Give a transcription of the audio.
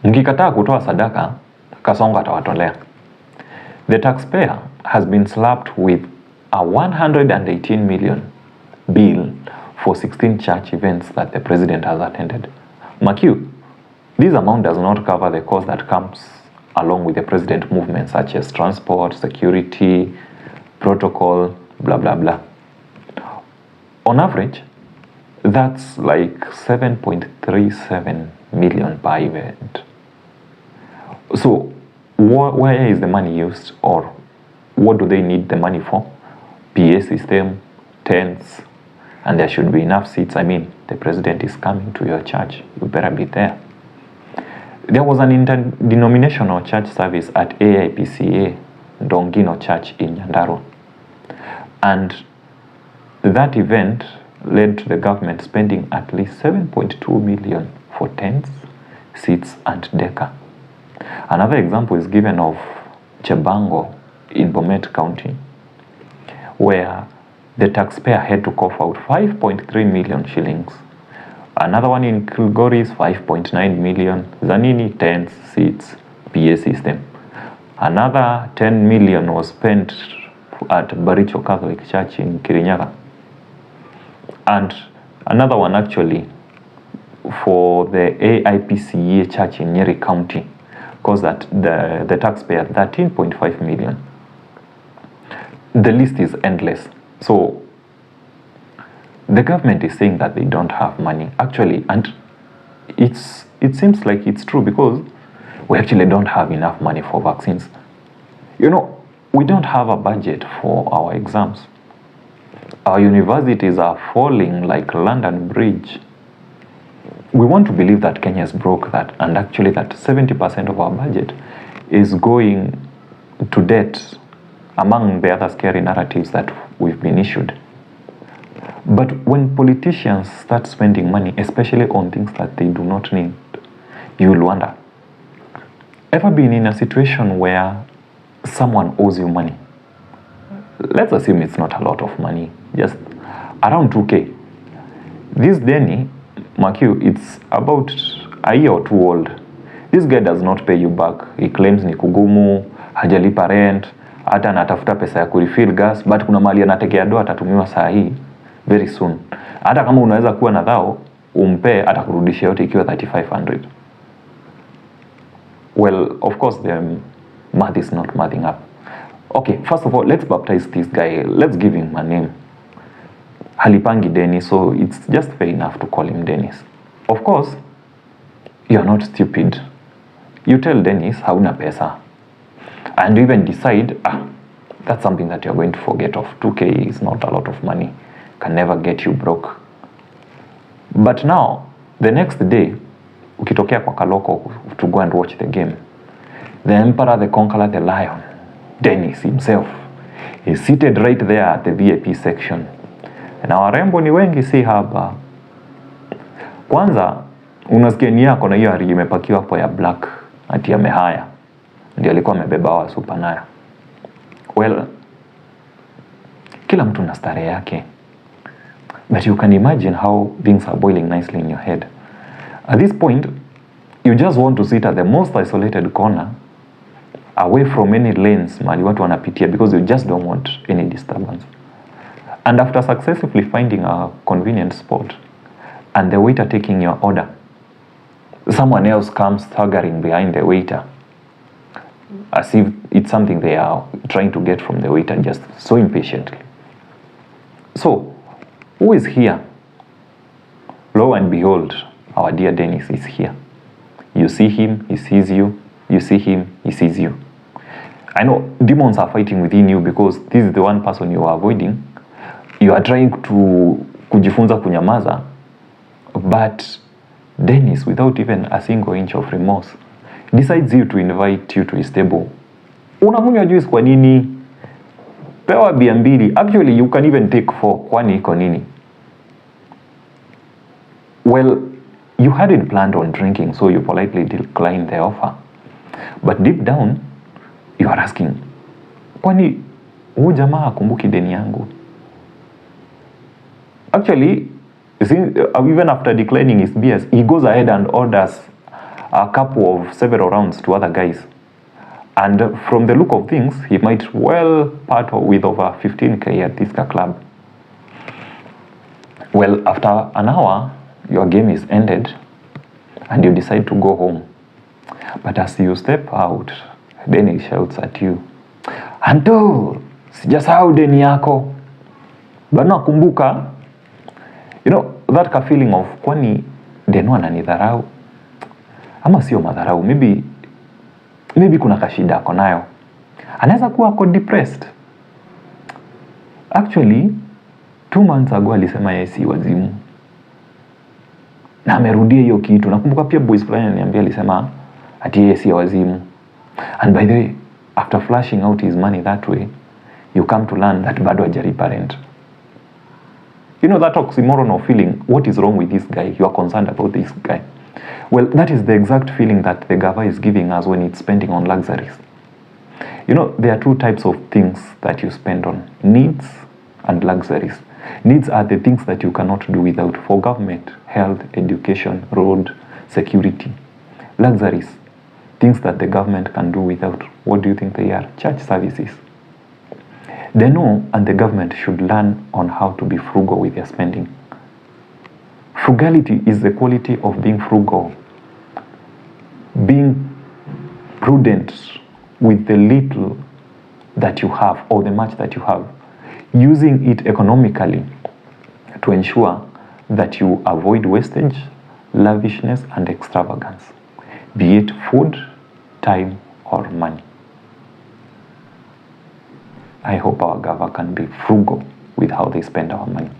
Mkikataa kutoa sadaka, Kasongo atawatolea. The taxpayer has been slapped with a 118 million bill for 16 church events that the president has attended. Mark you, this amount does not cover the cost that comes along with the president movement, such as transport, security, protocol, blah, blah, blah. On average, that's like 7.37 million per event. So where is the money used, or what do they need the money for? PA system, tents, and there should be enough seats. I mean, the president is coming to your church. You better be there. There was an interdenominational church service at AIPCA Dongino Church in Nyandarua. And that event led to the government spending at least 7.2 million for tents, seats, and decor. Another example is given of Chebango in Bomet County, where the taxpayer had to cough out 5.3 million shillings. Another one in Kilgoris, 5.9 million. Zanini, tents, seats, PA system. Another 10 million was spent at Baricho Catholic Church in Kirinyaga. And another one actually for the AIPCA Church in Nyeri County, because that the taxpayer 13.5 million. The list is endless. So the government is saying that they don't have money actually, and it seems like it's true, because we actually don't have enough money for vaccines. You know, we don't have a budget for our exams. Our universities are falling like London Bridge. We want to believe that Kenya is broke, that, and actually that 70% of our budget is going to debt, among the other scary narratives that we've been issued. But when politicians start spending money, especially on things that they do not need, you will wonder, ever been in a situation where someone owes you money? Let's assume it's not a lot of money, just around 2K. This Denny, mark you, it's about a year or two old. This guy does not pay you back. He claims ni kugumu, hajalipa rent, hata anatafuta pesa ya kurefill gas, but kuna mali anategea doa atatumiwa saa hii very soon. Hata kama unaweza kuwa na dhao, umpe atakurudishia yote ikiwa 3500. Well, of course the math is not mathing up. Okay, first of all, let's baptize this guy. Let's give him a name. Halipangi Dennis, so it's just fair enough to call him Dennis. Of course, you're not stupid. You tell Dennis hauna pesa, and you even decide, that's something that you're going to forget of. 2K is not a lot of money, can never get you broke. But now, the next day, ukitokea kwa Kaloko to go and watch the game, the emperor, the conqueror, the lion, Dennis himself, is seated right there at the VIP section. Na warembo ni wengi si haba. Kwanza, unasikia ni yako na hiyo hari imepakiwa hapo ya black, ati amehaya. Ndio alikuwa amebeba wa super nayo. Well, kila mtu na starehe yake. But you can imagine how things are boiling nicely in your head. At this point, you just want to sit at the most isolated corner, away from any lanes mali watu wanapitia, because you just don't want any disturbance. And after successfully finding a convenient spot, and the waiter taking your order, someone else comes staggering behind the waiter, as if it's something they are trying to get from the waiter, just so impatiently. So, who is here? Lo and behold, our dear Dennis is here. You see him, he sees you. You see him, he sees you. I know demons are fighting within you, because this is the one person you are avoiding. You are trying to kujifunza kunyamaza, but Dennis, without even a single inch of remorse, decides to invite you to his table. Unakunywa juice kwa nini? Pewa bia mbili. Actually, you can even take 4. Kwani iko nini? Well, you hadn't planned on drinking, so you politely declined the offer. But deep down, you are asking, kwani huyu jamaa hakumbuki deni yangu? Actually, even after declining his beers, he goes ahead and orders a couple of several rounds to other guys. And from the look of things, he might well part with over 15k at this club. Well, after an hour, your game is ended and you decide to go home. But as you step out, then he shouts at you, Anto, sijasahau deni yako. But nakumbuka, you know, that feeling of kwani denu ananidharau ama sio madharau, maybe kuna kashida ako nayo. Anaweza kuwa ako depressed. Actually, 2 months ago alisema yeye si wazimu. Na amerudia hiyo kitu. Nakumbuka pia boys fulani ananiambia alisema ati yeye si wazimu. And by the way, after flashing out his money that way, you come to learn that bado hajariparent. You know that oxymoron of feeling, what is wrong with this guy? You are concerned about this guy. Well, that is the exact feeling that the gava is giving us when it's spending on luxuries. You know, there are 2 types of things that you spend on. Needs and luxuries. Needs are the things that you cannot do without for government, health, education, road, security. Luxuries, things that the government can do without. What do you think they are? Church services. They know, and the government should learn on how to be frugal with their spending. Frugality is the quality of being frugal, being prudent with the little that you have or the much that you have, using it economically to ensure that you avoid wastage, lavishness, and extravagance, be it food, time, or money. I hope our government can be frugal with how they spend our money.